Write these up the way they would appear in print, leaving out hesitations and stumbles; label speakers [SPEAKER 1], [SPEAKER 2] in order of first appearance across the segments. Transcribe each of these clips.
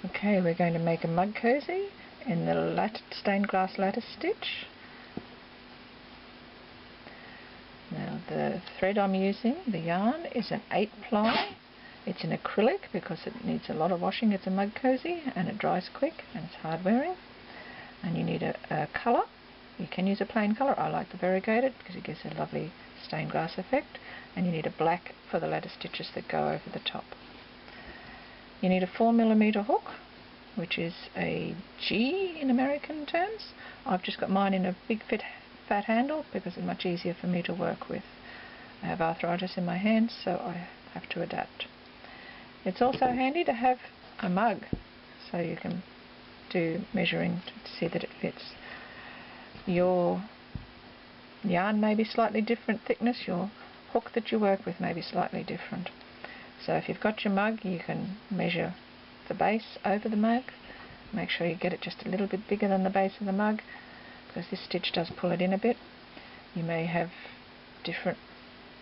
[SPEAKER 1] Okay, we're going to make a mug cozy in the stained glass lattice stitch. Now the thread I'm using, the yarn, is an 8-ply. It's an acrylic because it needs a lot of washing. It's a mug cozy and it dries quick and it's hard wearing. And you need a colour. You can use a plain colour. I like the variegated because it gives a lovely stained glass effect. And you need a black for the lattice stitches that go over the top. You need a 4mm hook, which is a G in American terms. I've just got mine in a big fat handle because it's much easier for me to work with. I have arthritis in my hands, so I have to adapt. It's also handy to have a mug, so you can do measuring to see that it fits. Your yarn may be slightly different thickness, your hook that you work with may be slightly different. So if you've got your mug, you can measure the base over the mug. Make sure you get it just a little bit bigger than the base of the mug, because this stitch does pull it in a bit. You may have different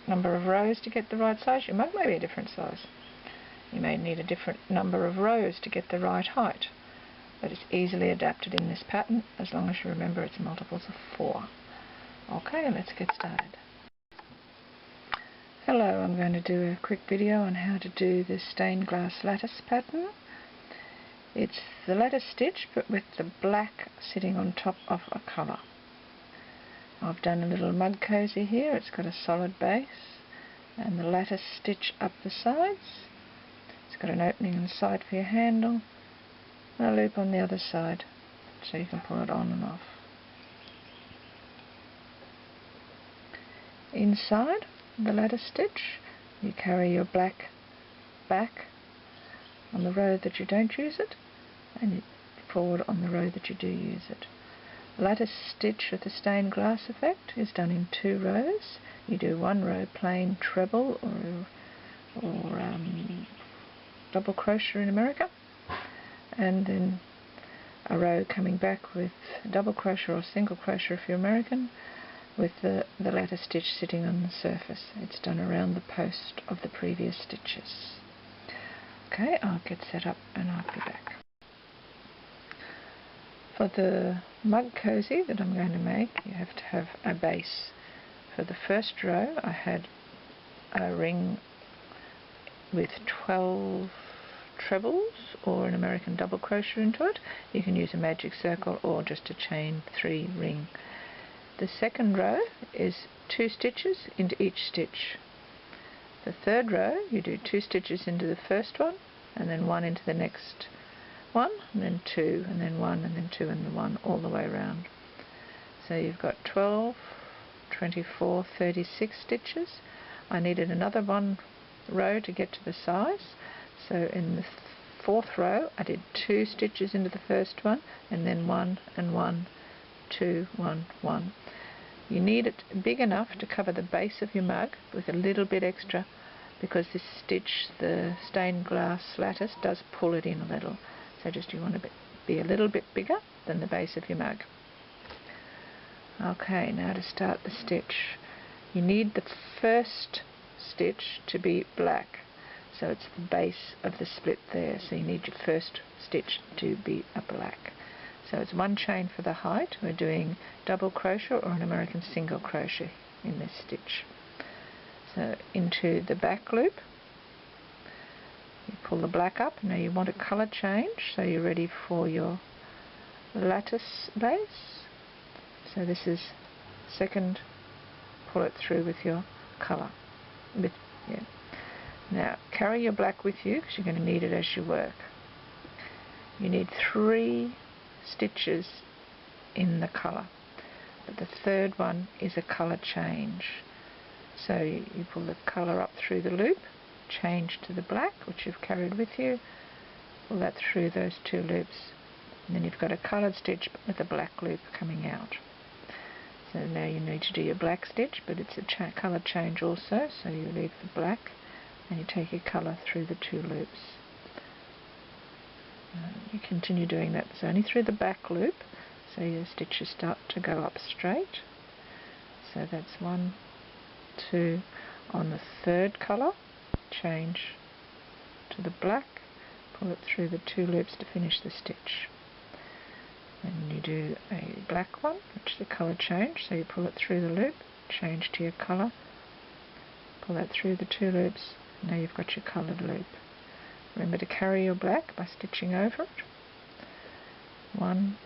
[SPEAKER 1] number of rows to get the right size. Your mug may be a different size. You may need a different number of rows to get the right height, but it's easily adapted in this pattern as long as you remember it's multiples of 4. Okay, let's get started. Hello, I'm going to do a quick video on how to do this stained glass lattice pattern. It's the lattice stitch but with the black sitting on top of a colour. I've done a little mug cozy here. It's got a solid base and the lattice stitch up the sides. It's got an opening on the side for your handle and a loop on the other side so you can pull it on and off. Inside the lattice stitch you carry your black back on the row that you don't use it and forward on the row that you do use it. The lattice stitch with the stained glass effect is done in 2 rows. You do 1 row plain treble or double crochet in America, and then a row coming back with double crochet or single crochet if you're American, with the lattice stitch sitting on the surface. It's done around the post of the previous stitches. Okay, I'll get set up and I'll be back. For the mug cozy that I'm going to make, you have to have a base. For the first row I had a ring with 12 trebles or an American double crochet into it. You can use a magic circle or just a chain 3 ring. The second row is 2 stitches into each stitch. The third row you do 2 stitches into the first one and then 1 into the next one, and then 2, and then 1, and then 2, and then 1, all the way around. So you've got 12, 24, 36 stitches. I needed another 1 row to get to the size, so in the 4th row I did 2 stitches into the first one, and then 1 and 1, 2, 1, 1. You need it big enough to cover the base of your mug with a little bit extra, because this stitch, the stained glass lattice, does pull it in a little. So just you want to be a little bit bigger than the base of your mug. Okay, now to start the stitch. You need the first stitch to be black. So it's the base of the split there. So you need your first stitch to be a black. So it's 1 chain for the height. We're doing double crochet or an American single crochet in this stitch. So into the back loop, you pull the black up. Now you want a colour change, so you're ready for your lattice base. So this is second, pull it through with your colour. Now carry your black with you because you're going to need it as you work. You need 3 stitches in the colour, but the third one is a colour change. So you pull the colour up through the loop, change to the black which you've carried with you, pull that through those 2 loops, and then you've got a coloured stitch with a black loop coming out. So now you need to do your black stitch, but it's a colour change also, so you leave the black and you take your colour through the 2 loops. You continue doing that. So only through the back loop, so your stitches start to go up straight. So that's 1, 2. On the third colour, change to the black, pull it through the 2 loops to finish the stitch. Then you do a black one, which is a colour change, so you pull it through the loop, change to your colour, pull that through the 2 loops, now you've got your coloured loop. Remember to carry your black by stitching over it. 1,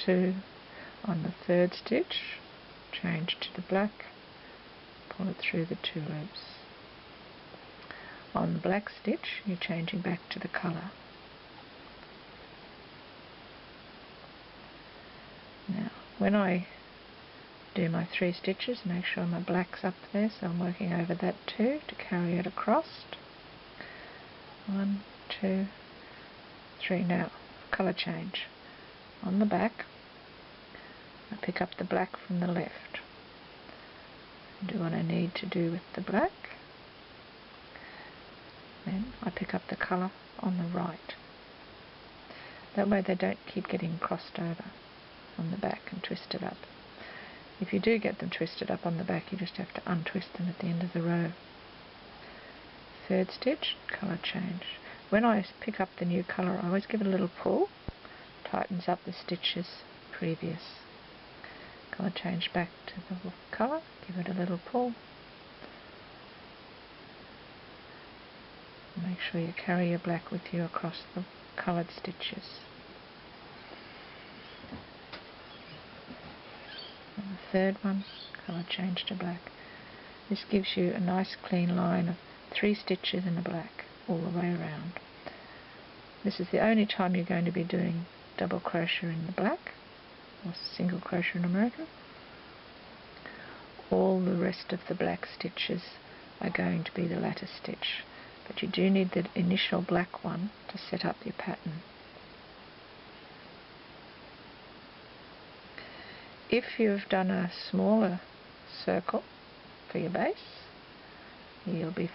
[SPEAKER 1] 2, on the 3rd stitch, change to the black, pull it through the 2 loops. On the black stitch, you're changing back to the colour. Now, when I do my 3 stitches, make sure my black's up there, so I'm working over that 2 to carry it across. 1, 2, 3. Now, colour change. On the back, I pick up the black from the left. Do what I need to do with the black. Then I pick up the colour on the right. That way they don't keep getting crossed over on the back and twisted up. If you do get them twisted up on the back, you just have to untwist them at the end of the row. 3rd stitch, colour change. When I pick up the new colour, I always give it a little pull, tightens up the stitches previous. Colour change back to the colour, give it a little pull. Make sure you carry your black with you across the coloured stitches. And the 3rd one, colour change to black. This gives you a nice clean line of 3 stitches in the black all the way around. This is the only time you're going to be doing double crochet in the black, or single crochet in American. All the rest of the black stitches are going to be the lattice stitch, but you do need the initial black one to set up your pattern. If you've done a smaller circle for your base, you'll be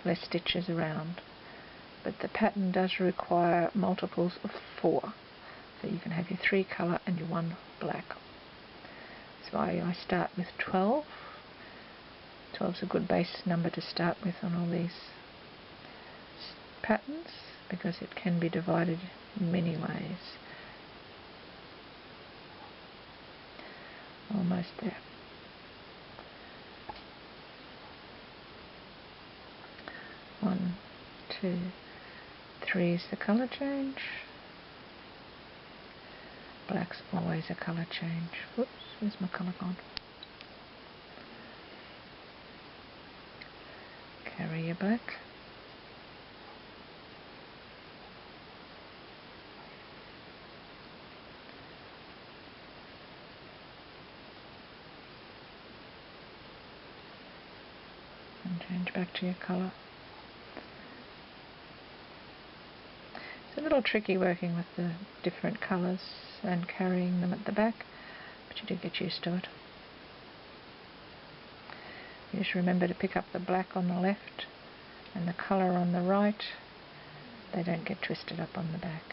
[SPEAKER 1] less stitches around, but the pattern does require multiples of 4, so you can have your 3 colour and your 1 black. That's why I start with 12. 12 is a good base number to start with on all these patterns, because it can be divided in many ways. Almost there. 1, 2, 3 is the colour change. Black's always a colour change. Whoops, where's my colour gone? Carry your black. And change back to your colour. It's a little tricky working with the different colours and carrying them at the back, but you do get used to it. You just remember to pick up the black on the left and the colour on the right. They don't get twisted up on the back.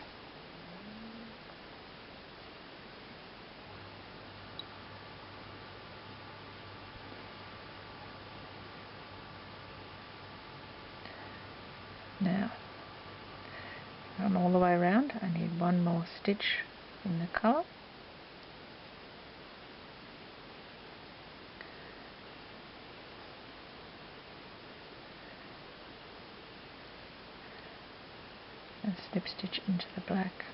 [SPEAKER 1] Now, run all the way around. I need 1 more stitch in the colour. And slip stitch into the black.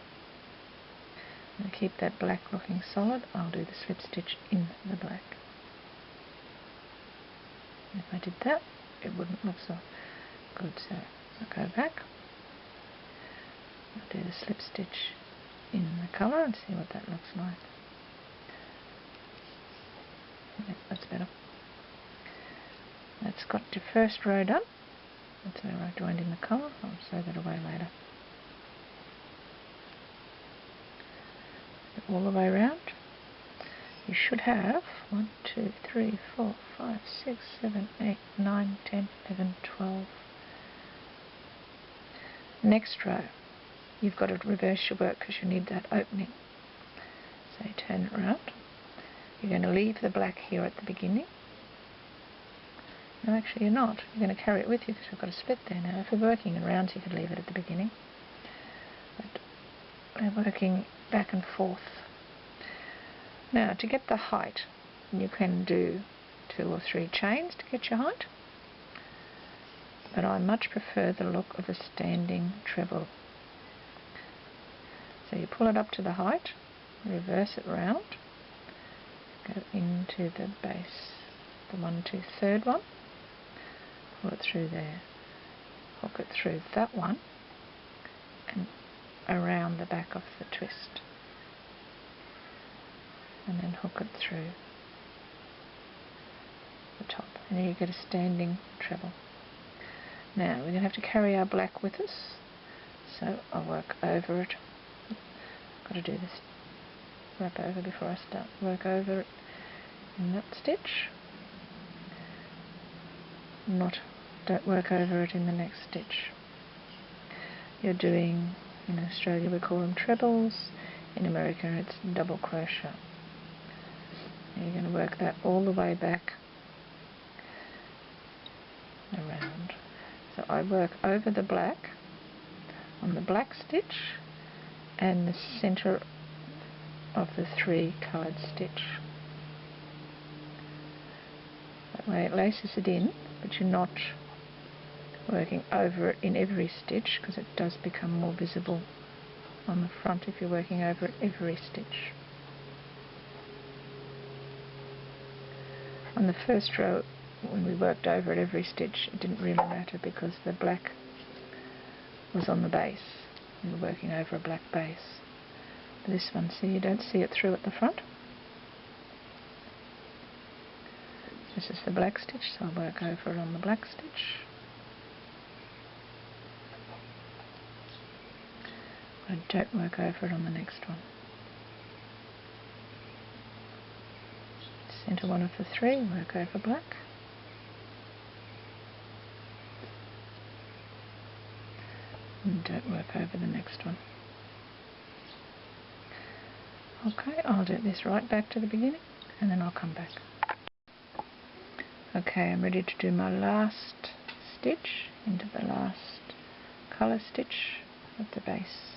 [SPEAKER 1] And to keep that black looking solid, I'll do the slip stitch in the black. If I did that, it wouldn't look so good, so I'll go back. I'll do the slip stitch in the colour and see what that looks like. Yeah, that's better. That's got your first row done. That's where I joined in the colour. I'll sew that away later. All the way around. You should have 1, 2, 3, 4, 5, 6, 7, 8, 9, 10, 11, 12. Next row, you've got to reverse your work because you need that opening. So turn it around. You're going to leave the black here at the beginning No, actually you're not. You're going to carry it with you because we've got a split there now. If we're working in rounds, you could leave it at the beginning. But we're working back and forth. Now, to get the height, you can do 2 or 3 chains to get your height. But I much prefer the look of a standing treble. So you pull it up to the height, reverse it round, go into the base, the 1, 2, 3rd one, pull it through there, hook it through that one, and around the back of the twist, and then hook it through the top, and then you get a standing treble. Now we're going to have to carry our black with us, so I'll work over it. Got to do this wrap over before I start. Work over it in that stitch. Don't work over it in the next stitch. You're doing, in Australia we call them trebles, in America it's double crochet. You're going to work that all the way back around. So I work over the black on the black stitch and the centre of the 3 coloured stitch. That way it laces it in, but you're not working over it in every stitch because it does become more visible on the front if you're working over it every stitch. On the first row, when we worked over it every stitch, it didn't really matter because the black was on the base. We were working over a black base. But this one, see, you don't see it through at the front. This is the black stitch, so I'll work over it on the black stitch. I don't work over it on the next one. Centre one of the 3, work over black. And don't work over the next one. Okay, I'll do this right back to the beginning and then I'll come back. Okay, I'm ready to do my last stitch into the last colour stitch at the base.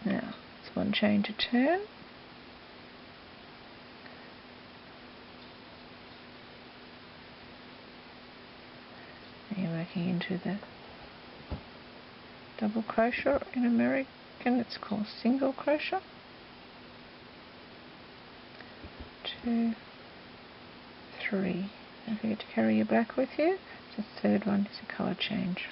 [SPEAKER 1] Now, it's 1 chain to turn. You're working into the double crochet. In American it's called single crochet. 2, 3. Don't forget to carry your black with you. The 3rd one is a colour change.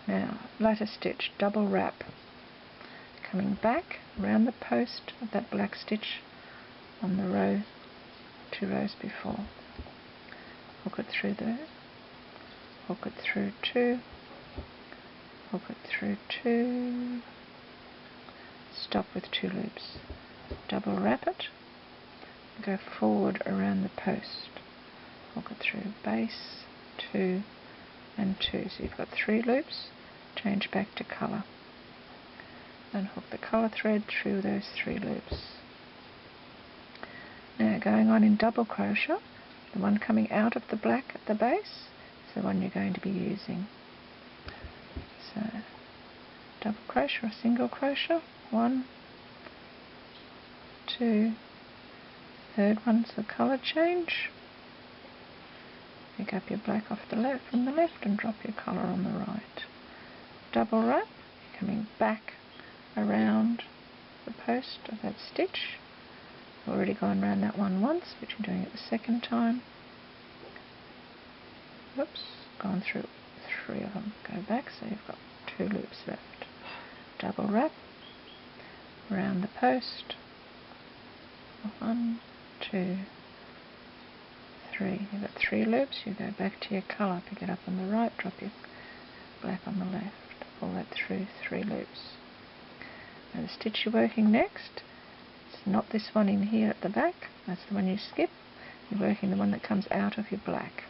[SPEAKER 1] Now, lattice stitch, double wrap. Coming back around the post of that black stitch on the row, 2 rows before. Hook it through there, hook it through 2, hook it through 2, stop with 2 loops, double wrap it, go forward around the post, hook it through base, 2 and 2, so you've got 3 loops, change back to colour, and hook the colour thread through those 3 loops. Now going on in double crochet, the one coming out of the black at the base is the one you're going to be using. So, double crochet or single crochet, 1, 2, 3rd one's the colour change. Pick up your black off the left from the left and drop your colour on the right. Double wrap, coming back around the post of that stitch. I've already gone around that one once, but you're doing it the 2nd time. Whoops, gone through 3 of them. Go back, so you've got 2 loops left. Double wrap around the post. 1, 2, 3. You've got 3 loops. You go back to your colour, pick it up on the right, drop your black on the left. Pull that through 3 loops. Now the stitch you're working next, it's not this one in here at the back, that's the one you skip. You're working the one that comes out of your black.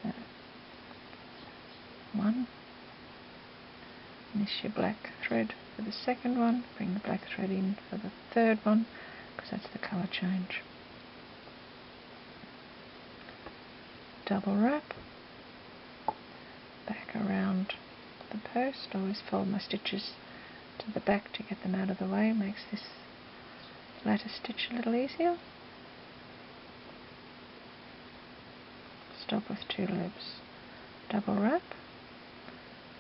[SPEAKER 1] So, 1, and this your black thread for the 2nd one, bring the black thread in for the 3rd one, because that's the colour change. Double wrap, back around the post. I always fold my stitches to the back to get them out of the way. It makes this lattice stitch a little easier. Stop with 2 loops. Double wrap,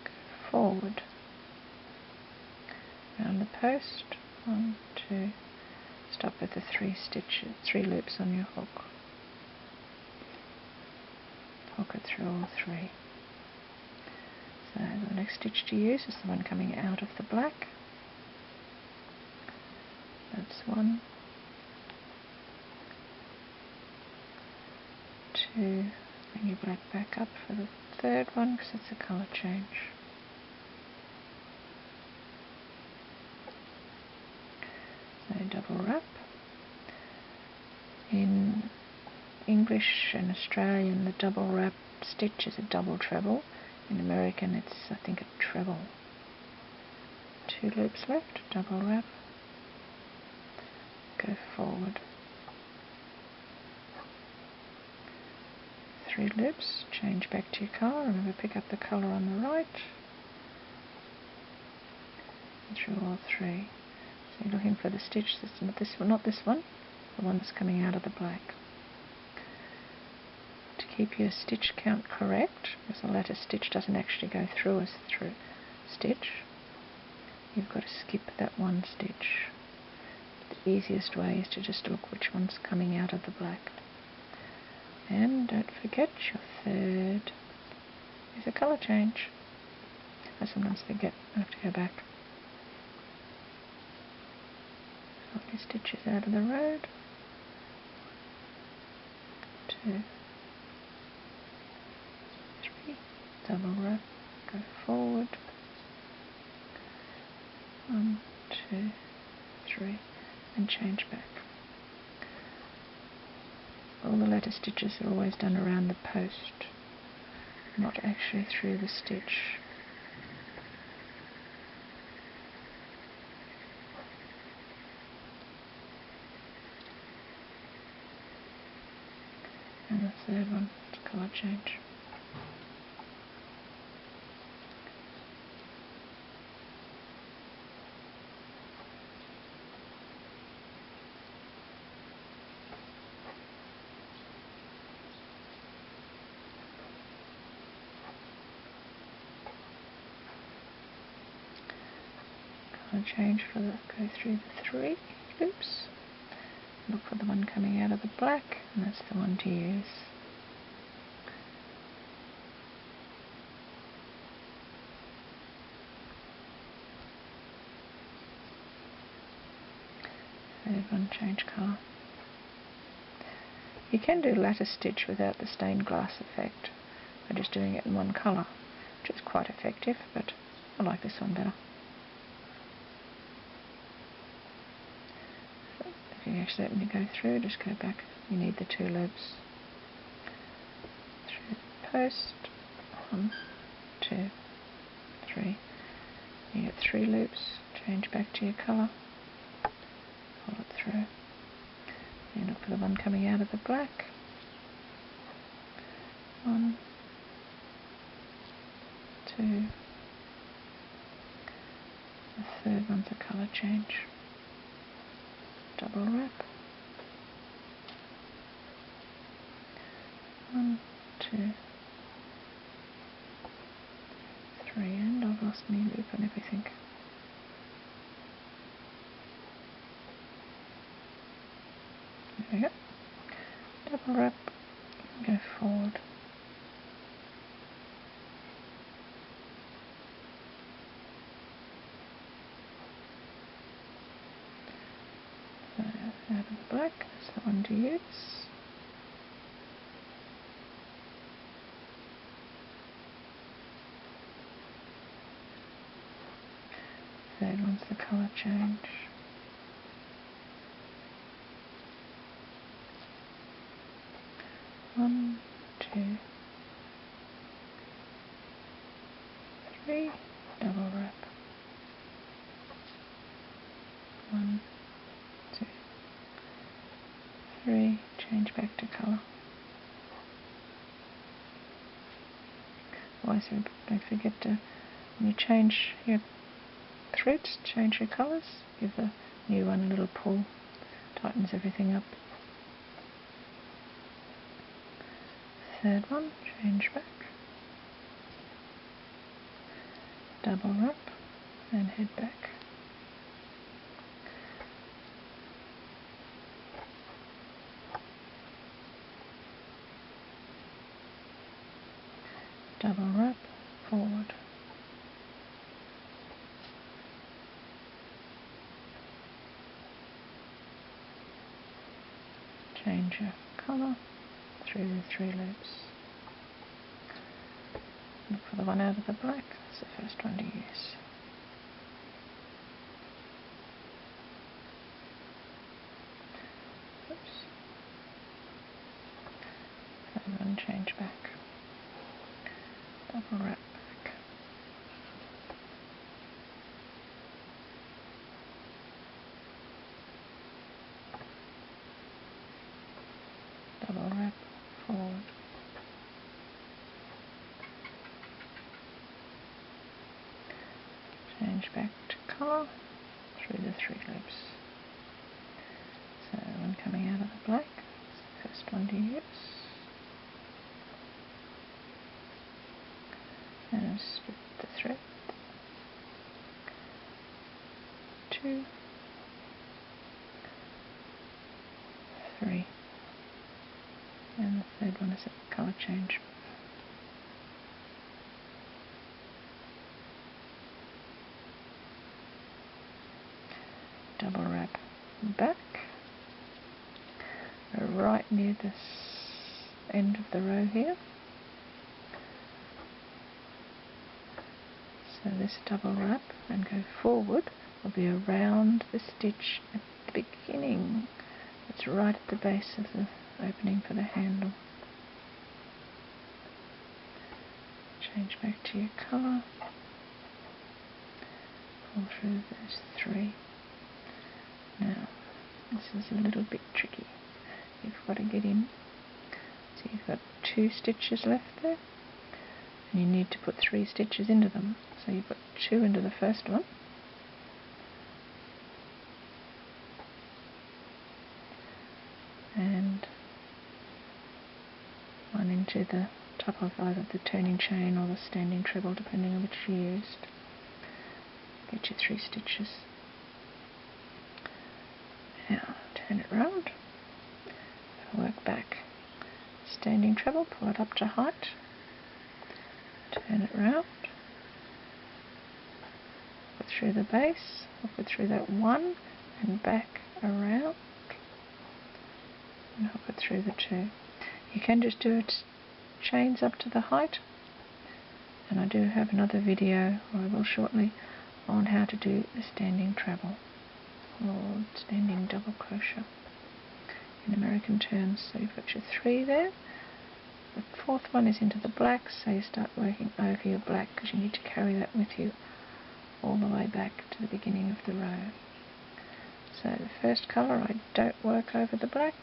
[SPEAKER 1] go forward, round the post, 1, 2, stop with the 3 loops on your hook. Hook it through all 3. So the next stitch to use is the one coming out of the black. That's 1, 2, bring your black back up for the 3rd one because it's a colour change. So double wrap. In English and Australian, the double wrap stitch is a double treble. In American, it's, I think, a treble. 2 loops left, double wrap, go forward. 3 loops, change back to your colour. Remember, pick up the colour on the right. And through all 3. So you're looking for the stitch that's not this one, the one that's coming out of the black. To keep your stitch count correct, because the lattice stitch doesn't actually go through a stitch, you've got to skip that one stitch. The easiest way is to just look which one's coming out of the black. And don't forget your 3rd is a colour change. I sometimes forget, I have to go back. Hold your stitches out of the road. 2, 3, double wrap, go forward. 1, 2, 3, and change back. All the lattice stitches are always done around the post, not actually through the stitch. And the 3rd one, it's colour change. Colour change for the, go through the 3 loops. Look for the one coming out of the black, and that's the one to use. Third one, change colour. You can do lattice stitch without the stained glass effect by just doing it in one colour, which is quite effective, but I like this one better. If you accidentally go through, just go back. You need the 2 loops. Through the post, 1, 2, 3. You get 3 loops, change back to your colour, pull it through. You look for the one coming out of the black. 1, 2. The 3rd one's a colour change. Double wrap. 1, 2, 3, and I've lost my loop and everything. There we go. Double wrap, go forward. So out of the black, that's the one to use. Third one's the colour change. One, 2, 3, double wrap. 1, 2, Otherwise, don't forget to, when you change your threads, change your colours, give the new one a little pull, tightens everything up. Third one, change back, double wrap and head back. Double wrap, forward. Change your colour through the 3 loops. Look for the one out of the black, that's the first one to use. Oops. Third one, change back. Double wrap back. Double wrap forward. Change back to colour through the 3 loops. So one coming out of the black, it's the first one to use. And split the thread. 2, 3, and the third one is a colour change. Double wrap back, right near this end of the row here. So this double wrap and go forward will be around the stitch at the beginning. It's right at the base of the opening for the handle. Change back to your colour. Pull through those 3. Now, this is a little bit tricky. You've got to get in. So you've got 2 stitches left there, and you need to put 3 stitches into them. So you put 2 into the first one, and 1 into the top of either the turning chain or the standing treble, depending on which you used. Get your 3 stitches. Now turn it round, work back, standing treble, pull it up to height, turn it round, put through the base, or put through that 1 and back around, and hook it through the 2. You can just do it chains up to the height, and I do have another video, or I will shortly, on how to do a standing treble or standing double crochet in American terms. So you've got your 3 there. The 4th one is into the black, so you start working over your black because you need to carry that with you all the way back to the beginning of the row. So the first colour I don't work over the black.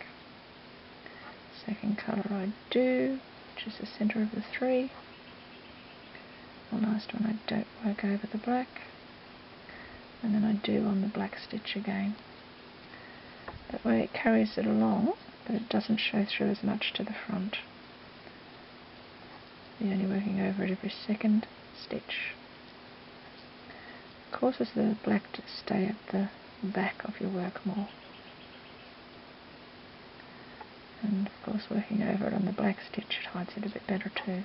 [SPEAKER 1] Second colour I do, which is the centre of the 3. The last one I don't work over the black. And then I do on the black stitch again. That way it carries it along, but it doesn't show through as much to the front. You're only working over it every second stitch. It causes the black to stay at the back of your work more. And of course working over it on the black stitch, it hides it a bit better too.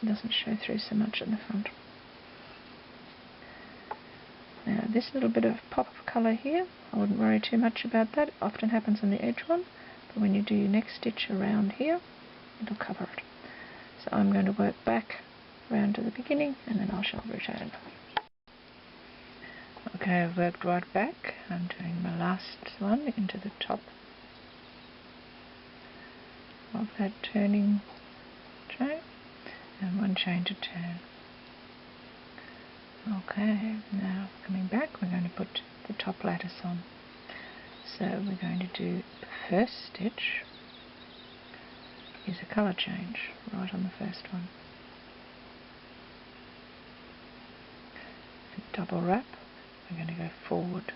[SPEAKER 1] It doesn't show through so much at the front. Now this little bit of pop of colour here, I wouldn't worry too much about that. It often happens on the edge one, but when you do your next stitch around here, it'll cover it. So I'm going to work back round to the beginning, and then I shall return. Okay, I've worked right back. I'm doing my last one into the top of that turning chain, and 1 chain to turn. Okay, now coming back, we're going to put the top lattice on. So we're going to do the first stitch is a colour change right on the first one. And double wrap, we're going to go forward.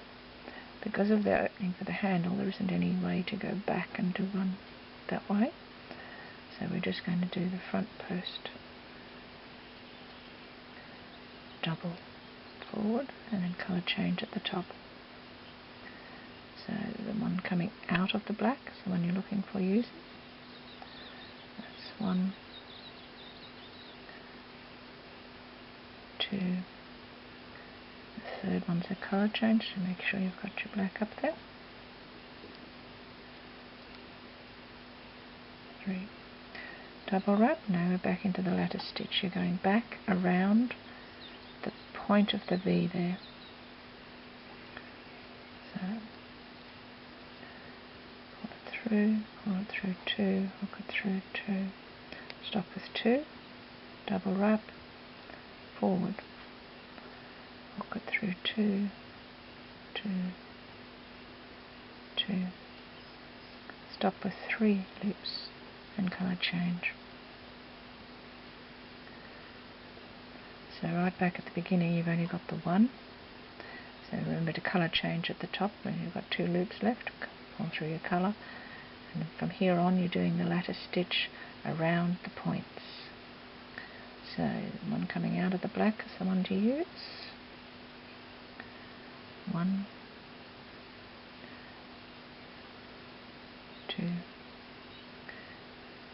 [SPEAKER 1] Because of the opening for the handle, there isn't any way to go back and to run that way. So we're just going to do the front post, double forward, and then colour change at the top. So the one coming out of the black is the one you're looking for using. That's 1, 2. The third one's a colour change, so make sure you've got your black up there. 3. Double wrap. Now we're back into the lattice stitch. You're going back around the point of the V there. So pull it through 2, hook it through 2, stop with 2, double wrap, forward, hook it through 2, 2, 2, stop with 3 loops and colour change. So right back at the beginning you've only got the 1, so remember to colour change at the top when you've got 2 loops left, pull through your colour, and from here on you're doing the lattice stitch around the points. So the one coming out of the black is the one to use. 1, 2,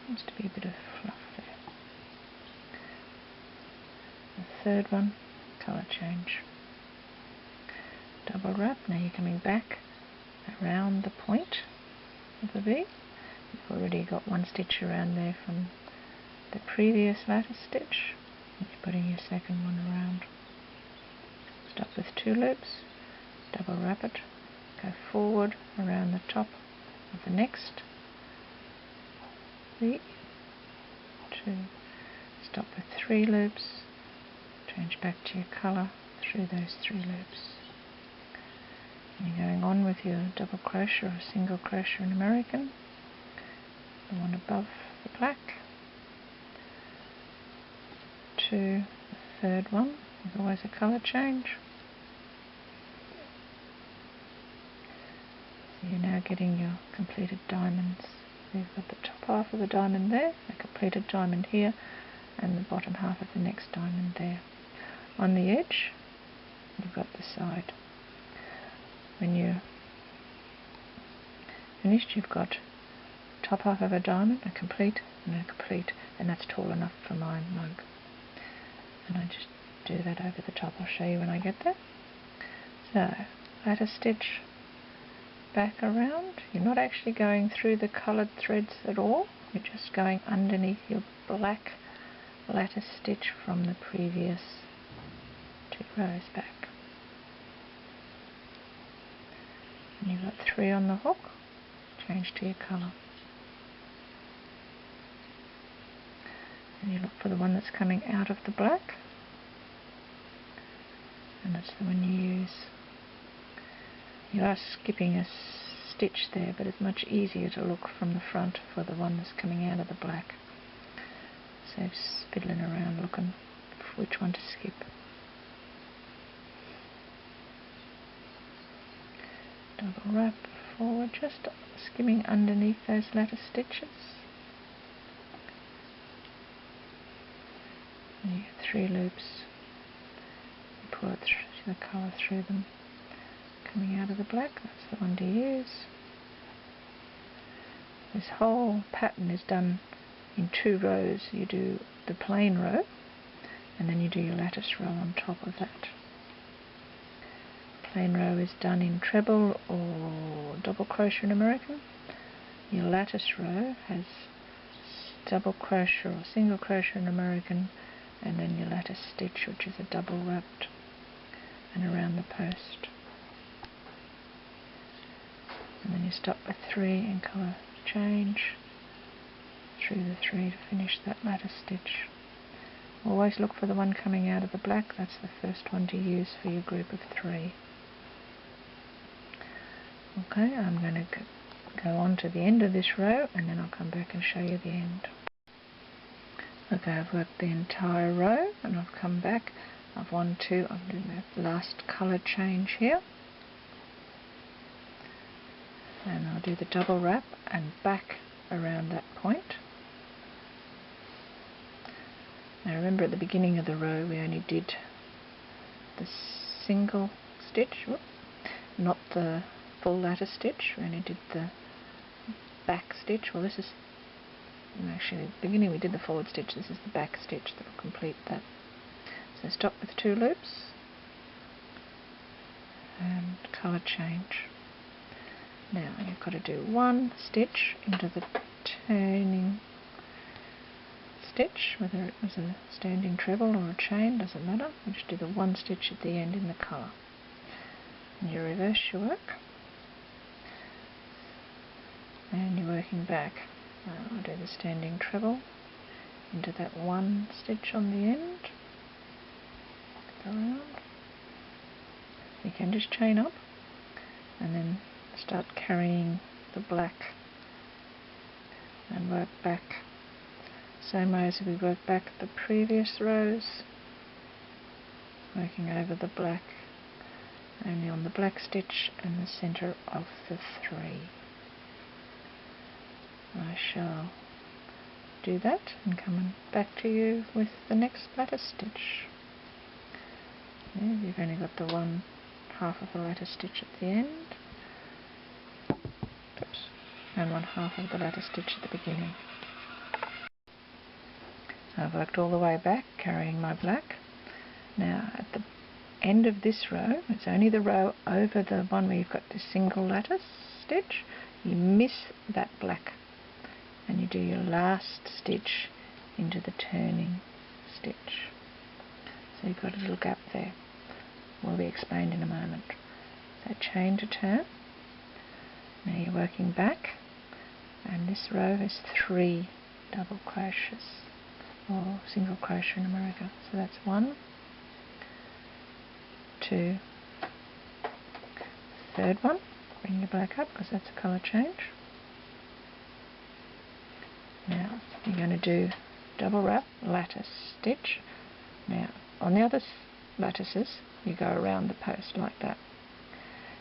[SPEAKER 1] seems to be a bit of fluff there. The third one, colour change. Double wrap, now you're coming back around the point of the V. You've already got 1 stitch around there from the previous lattice stitch. You're putting your second one around. Stop with 2 loops, double wrap it, go forward around the top of the next V, 2, stop with 3 loops, change back to your colour through those 3 loops. And you're going on with your double crochet or single crochet in American, the one above the black, 2, the third one is always a colour change. So you're now getting your completed diamonds. We've got the top half of the diamond there, a completed diamond here, and the bottom half of the next diamond there. On the edge, you've got the side. When you're finished, you've got top half of a diamond, a complete, and a complete, and that's tall enough for my mug. And I just do that over the top. I'll show you when I get there. So, lattice stitch back around. You're not actually going through the coloured threads at all. You're just going underneath your black lattice stitch from the previous 2 rows back. And you've got 3 on the hook. Change to your colour. And you look for the one that's coming out of the black, and that's the one you use. You are skipping a stitch there, but it's much easier to look from the front for the one that's coming out of the black. Saves fiddling around looking for which one to skip. Double wrap forward, just skimming underneath those lattice stitches. And you get 3 loops. You pull it through the colour through them. Coming out of the black, that's the one to use. This whole pattern is done in 2 rows. You do the plain row, and then you do your lattice row on top of that. Plain row is done in treble or double crochet in American. Your lattice row has double crochet or single crochet in American, and then your lattice stitch, which is a double wrapped, and around the post. And then you stop with 3 and colour change through the 3 to finish that lattice stitch. Always look for the one coming out of the black. That's the first one to use for your group of 3. Okay, I'm going to go on to the end of this row, and then I'll come back and show you the end. Okay, I've worked the entire row and I've come back. I've I'm doing the last colour change here, and I'll do the double wrap and back around that point. Now remember, at the beginning of the row we only did the single stitch, not the full lattice stitch, we only did the back stitch. Well, this is actually at the beginning we did the forward stitch, this is the back stitch that will complete that. So stop with 2 loops and colour change. Now you've got to do 1 stitch into the turning stitch, whether it was a standing treble or a chain, doesn't matter. You just do the 1 stitch at the end in the colour. And you reverse your work and you're working back. I'll do the standing treble into that 1 stitch on the end. Go around. You can just chain up and then start carrying the black and work back same way as we worked back the previous rows, working over the black only on the black stitch and the centre of the 3. I shall do that and come back to you with the next lattice stitch. There, you've only got the 1 half of the lattice stitch at the end. Oops. And 1 half of the lattice stitch at the beginning. I've worked all the way back carrying my black. Now at the end of this row, it's only the row over the one where you've got the single lattice stitch, you miss that black and you do your last stitch into the turning stitch. So you've got a little gap there. Will be explained in a moment. So chain to turn. Now you're working back, and this row has 3 double crochets, or single crochet in America. So that's 1, 2, third one, bring your black up because that's a colour change. Now you're going to do double wrap lattice stitch. Now on the other lattices you go around the post like that.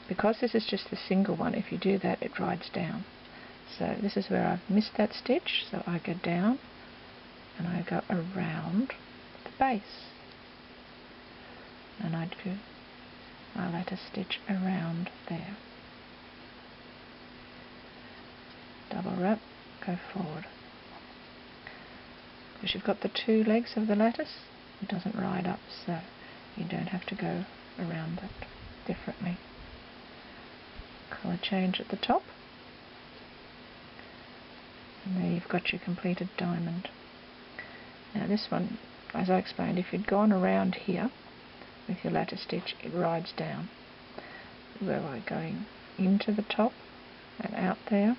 [SPEAKER 1] Because this is just the single one, if you do that it rides down. So this is where I've missed that stitch, so I go down and I go around the base, and I do my lattice stitch around there. Double wrap, go forward. Because you've got the 2 legs of the lattice, it doesn't ride up, so you don't have to go around that differently. Colour change at the top, and there you've got your completed diamond. Now this one, as I explained, if you'd gone around here with your lattice stitch, it rides down. Where we're going into the top and out there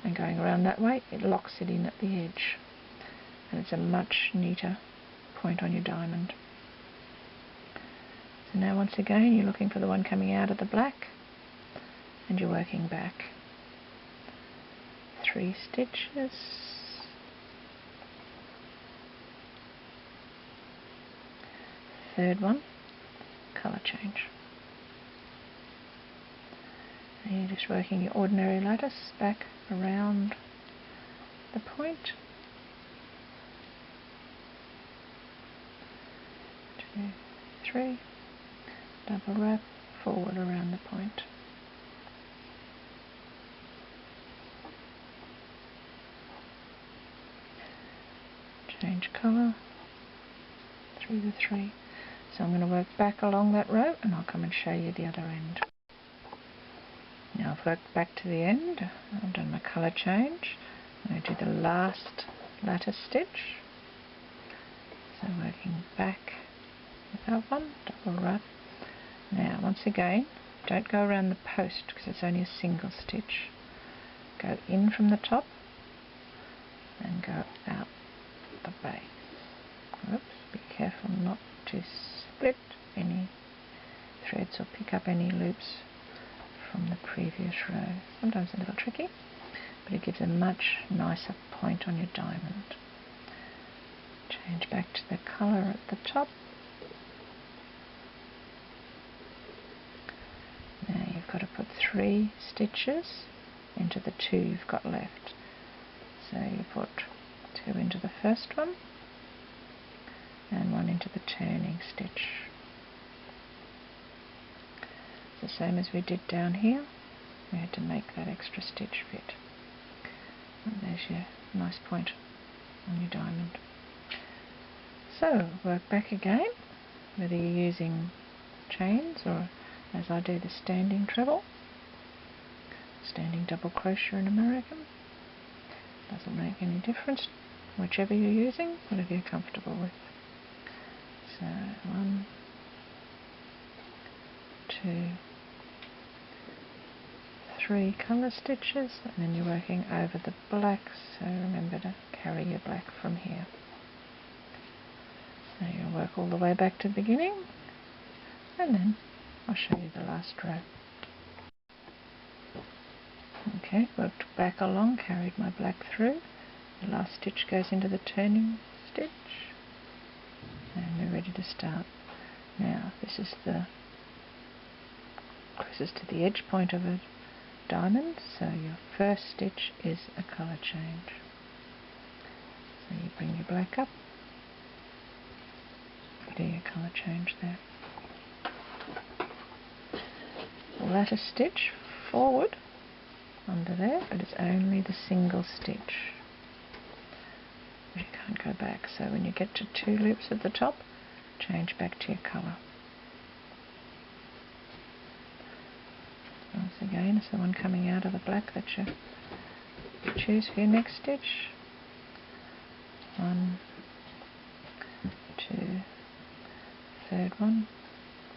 [SPEAKER 1] and going around that way, it locks it in at the edge, and it's a much neater point on your diamond. So now once again you're looking for the one coming out of the black and you're working back 3 stitches, third one, colour change. And you're just working your ordinary lattice back around the point. 2, 3, double wrap, forward around the point. Change colour through the 3. So I'm going to work back along that row and I'll come and show you the other end. Now I've worked back to the end, I've done my colour change. I'm going to do the last lattice stitch. So working back with that one, double wrap. Now once again, don't go around the post because it's only a single stitch. Go in from the top and go out the base. Oops, be careful not to split any threads or pick up any loops from the previous row. Sometimes a little tricky, but it gives a much nicer point on your diamond. Change back to the colour at the top. Now you've got to put 3 stitches into the 2 you've got left. So you put 2 into the first one and 1 into the turning stitch. It's the same as we did down here. We had to make that extra stitch fit. And there's your nice point on your diamond. So work back again, whether you're using chains or, as I do, the standing treble, standing double crochet in American. Doesn't make any difference, whichever you're using, whatever you're comfortable with. So 1, 2, 3 colour stitches, and then you're working over the black, so remember to carry your black from here. So you'll work all the way back to the beginning, and then I'll show you the last row. Okay, worked back along, carried my black through. The last stitch goes into the turning stitch, and we're ready to start. Now this is the closest to the edge point of a diamond, so your first stitch is a colour change. So you bring your black up, do your colour change there. Lattice stitch forward under there, but it's only the single stitch. You can't go back, so when you get to 2 loops at the top, change back to your colour. Once again, it's the one coming out of the black that you choose for your next stitch. 1, 2, third one.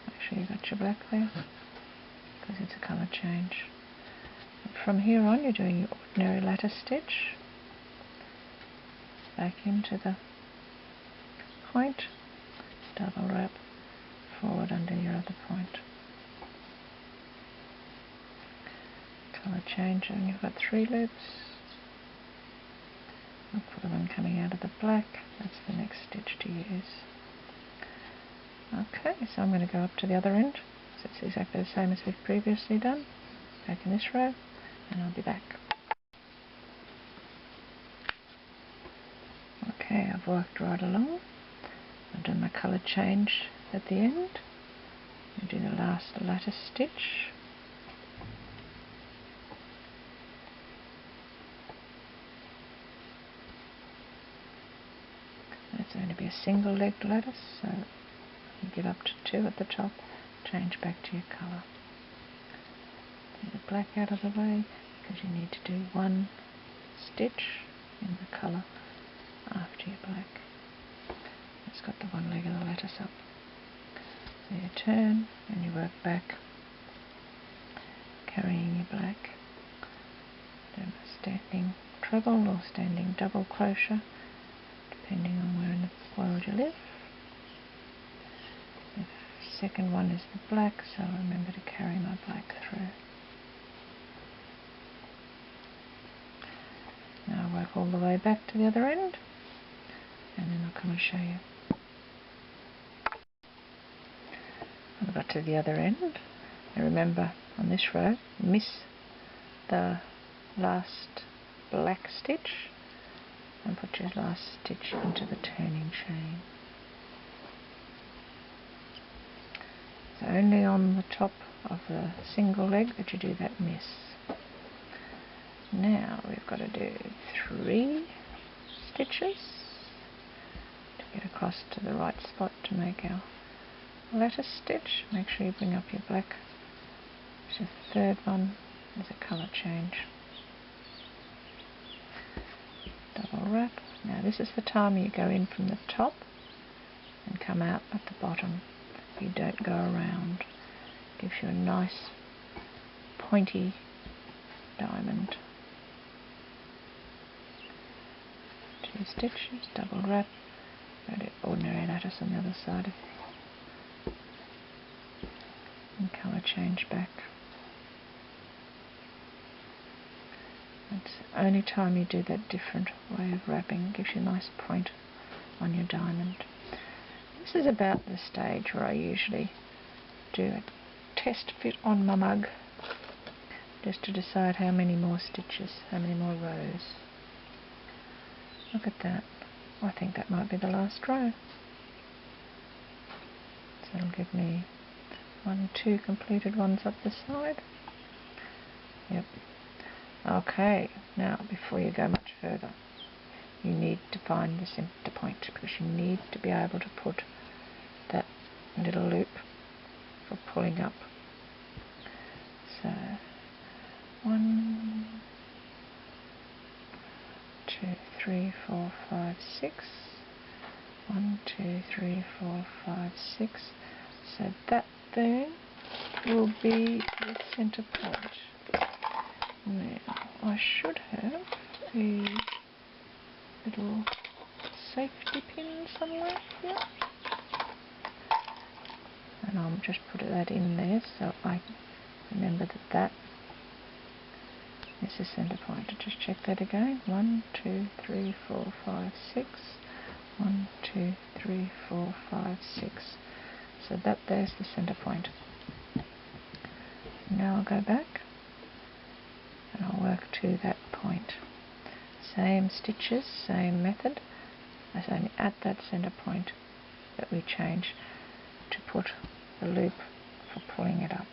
[SPEAKER 1] Make sure you got your black there, because it's a colour change. From here on, you're doing your ordinary lattice stitch, back into the point, double wrap, forward under your other point. Colour change, and you've got 3 loops. Look for the one coming out of the black, that's the next stitch to use. Okay, so I'm going to go up to the other end, so it's exactly the same as we've previously done, back in this row, and I'll be back. Okay, I've worked right along. I've done my colour change at the end. I do the last lattice stitch. It's going to be a single legged lattice, so you get up to 2 at the top, change back to your colour. Get the black out of the way, because you need to do 1 stitch in the colour after your black. It's got the 1 leg of the lattice up. So you turn and you work back, carrying your black. Do a standing treble or standing double crochet, depending on where in the world you live. The second one is the black, so remember to carry my black through. Now I'll work all the way back to the other end, and then I'll come and show you. I've got to the other end, and remember on this row, miss the last black stitch and put your last stitch into the turning chain. So only on the top of the single leg that you do that miss. Now we've got to do 3 stitches to get across to the right spot to make our lattice stitch. Make sure you bring up your black. So the third one is a colour change. Double wrap. Now this is the time you go in from the top and come out at the bottom. You don't go around. Gives you a nice pointy diamond. 2 stitches, double wrap, go to ordinary lattice on the other side, and colour change back. It's the only time you do that different way of wrapping. Gives you a nice point on your diamond. This is about the stage where I usually do a test fit on my mug, just to decide how many more stitches, how many more rows. Look at that. I think that might be the last row. So it'll give me 1, 2 completed ones up the side. Yep. Okay, now before you go much further, you need to find the center point, because you need to be able to put that little loop for pulling up. So 1, 2, 3, 4, 5, 6. 1, 2, 3, 4, 5, 6. So that there will be the center point. Now I should have a little safety pin somewhere here, and I'll just put that in there so I remember that is the center point. I'll just check that again. 1, 2, 3, 4, 5, 6. 1, 2, 3, 4, 5, 6. So that there's the center point. Now I'll go back and I'll work to that point. Same stitches, same method. It's only at that center point that we change to put the loop for pulling it up.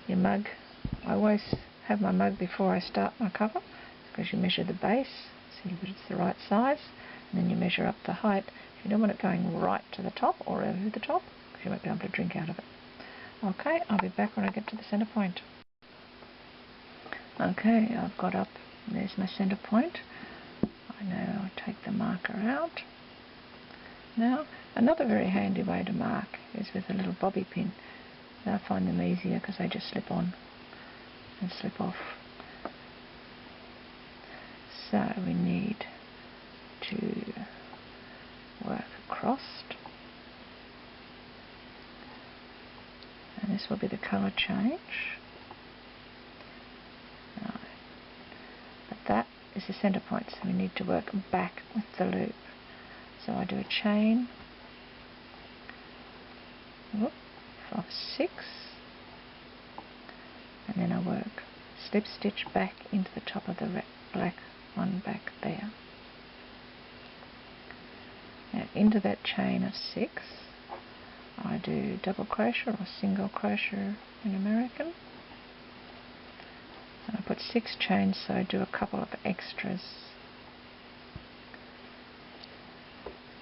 [SPEAKER 1] Your mug, I always have my mug before I start my cover, because you measure the base, see that it's the right size, and then you measure up the height. You don't want it going right to the top or over the top, because you won't be able to drink out of it. Okay, I'll be back when I get to the center point. Okay, I've got up, there's my center point. I now take the marker out. Now, another very handy way to mark is with a little bobby pin. I find them easier because they just slip on and slip off. So we need to work across, and this will be the colour change. No. But that is the centre point, so we need to work back with the loop. So I do a chain of 6, and then I work slip stitch back into the top of the black one back there. Now into that chain of 6 I do double crochet or single crochet in American, and I put 6 chains, so I do a couple of extras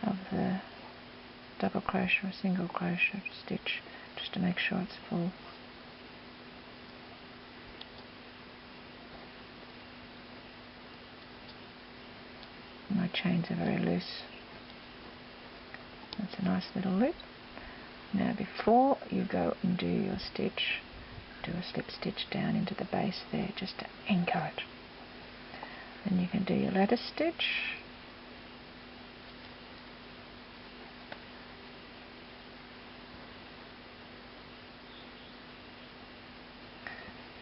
[SPEAKER 1] of the double crochet or single crochet stitch, just to make sure it's full. My chains are very loose. That's a nice little loop. Now before you go and do your stitch, do a slip stitch down into the base there just to anchor it. Then you can do your lattice stitch.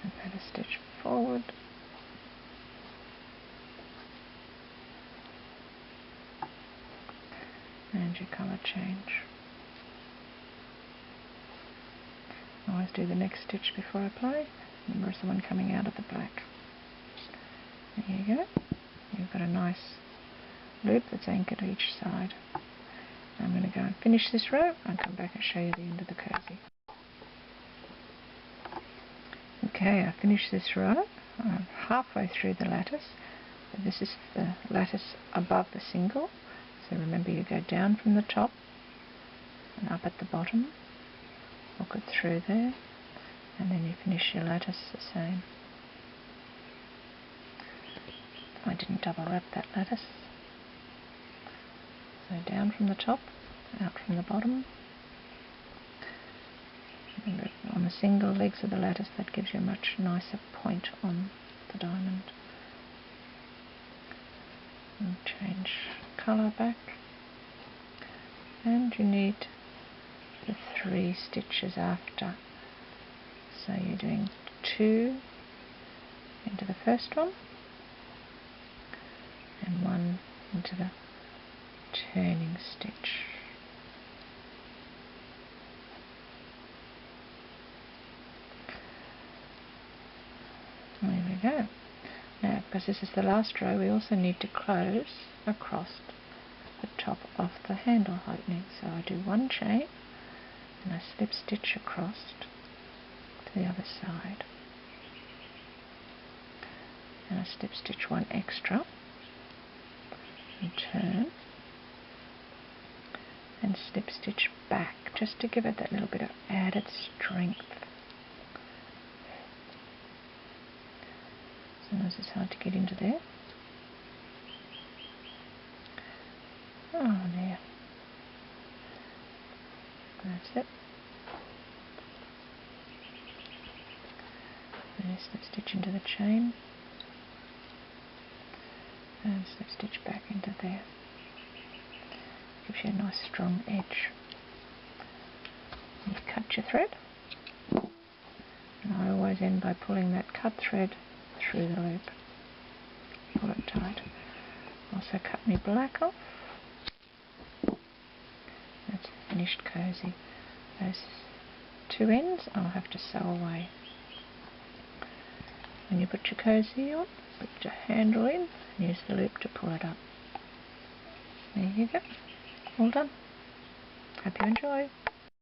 [SPEAKER 1] And lattice stitch forward. And your colour change. I always do the next stitch before I play. Remember, it's the one coming out of the black. There you go. You've got a nice loop that's anchored each side. I'm going to go and finish this row and come back and show you the end of the cozy. Okay, I finished this row. I'm halfway through the lattice. This is the lattice above the single. So remember, you go down from the top and up at the bottom. Hook it through there, and then you finish your lattice the same. I didn't double wrap that lattice. So down from the top, out from the bottom. Remember, on the single legs of the lattice, that gives you a much nicer point on the diamond. And change colour back. And you need the 3 stitches after. So you're doing 2 into the first one and one into the turning stitch. There we go. Now, because this is the last row, we also need to close across the top of the handle opening. So I do one chain and I slip stitch across to the other side. And I slip stitch one extra and turn and slip stitch back just to give it that little bit of added strength. Sometimes it's hard to get into there. Oh dear. That's it. And slip stitch into the chain and slip stitch back into there. Gives you a nice strong edge. And you cut your thread, and I always end by pulling that cut thread through the loop. Pull it tight. Also cut my black off. That's the finished cosy. Those two ends I'll have to sew away. When you put your cosy on, put your handle in and use the loop to pull it up. There you go. All done. Hope you enjoy.